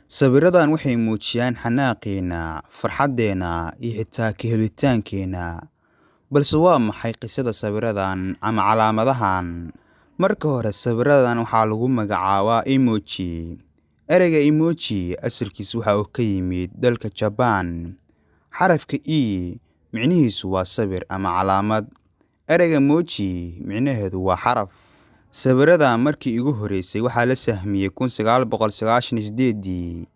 Sawiradan waxay muujiyaan xanaaqeena, farxadeena iyo xitaa ka helitaankeena. Balse waa maxay qisada sawiradan ama calaamadahan? Marka hore, sawiradan waxaa lagu magacaabaa emoji. Ereyga emoji asalkiisu waxa uu ka yimid dalka Japan. Xarafka E micnihiisu waa sawir ama calaamad. Ereyga emoji micnaheedu waa xaraf. Sawiradan markii ugu horeysay waxaa la sahmiyay 1998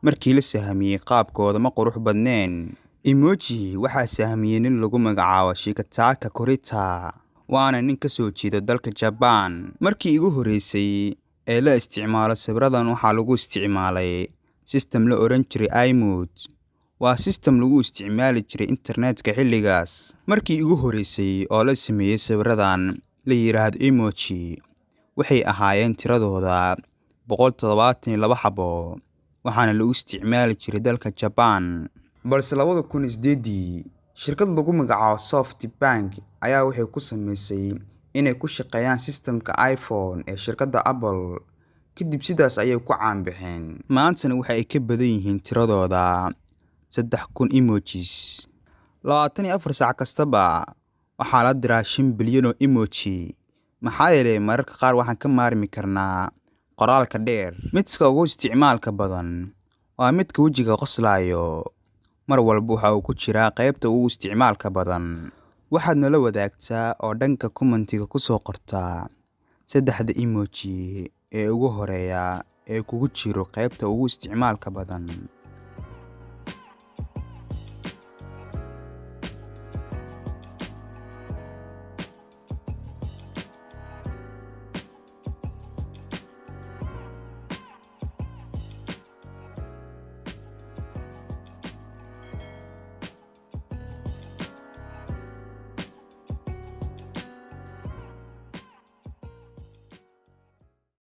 markii la sahmiyay qaabkooda ma qurux badnayn. Emoji waxaa sahmiyay nin lagu magacaabo Shikataka Kurita, waana nin ka soo jeeda dalka Japan. Markii ugu horeysay ee la isticmaalo sawiradan waxaa lagu isticmaalay system la oran jiray iMode. Waa system lagu isticmaali jiray internetka xilligaas. Markii ugu horeysay oo la sameeyay sawiradan la yiraahdo emoji waxay ahaayeen tiradooda 172 xabo, waxaana lagu isticmaali jiray dalka Japan. Balse 2008 shirkad lagu magacaabo SoftBank ayaa waxay ku sameysay inay ku shaqeeyaan systemka iPhone ee shirkadda Apple. Kadib sidaas ayay ku caan baxeen. Maantana waxa ay ka badan yihiin tiradooda 3000 emojis. 24 saac kastaba waxaa la diraa 5 bilyan oo emoji. Maxaa yeelay mararka qaar waxaan ka maarmi karnaa qoraalka dheer. Midka ugu isticmaalka badan waa midka wejiga qoslayo. Mar walba waxa uu ku jiraa qaybta ugu isticmaalka badan. Waxaad nala wadaagtaa oo dhanka commentiga ku soo qortaa 3 emoji ee ugu horeeya ee kugu jiro qaybta ugu isticmaalka badan.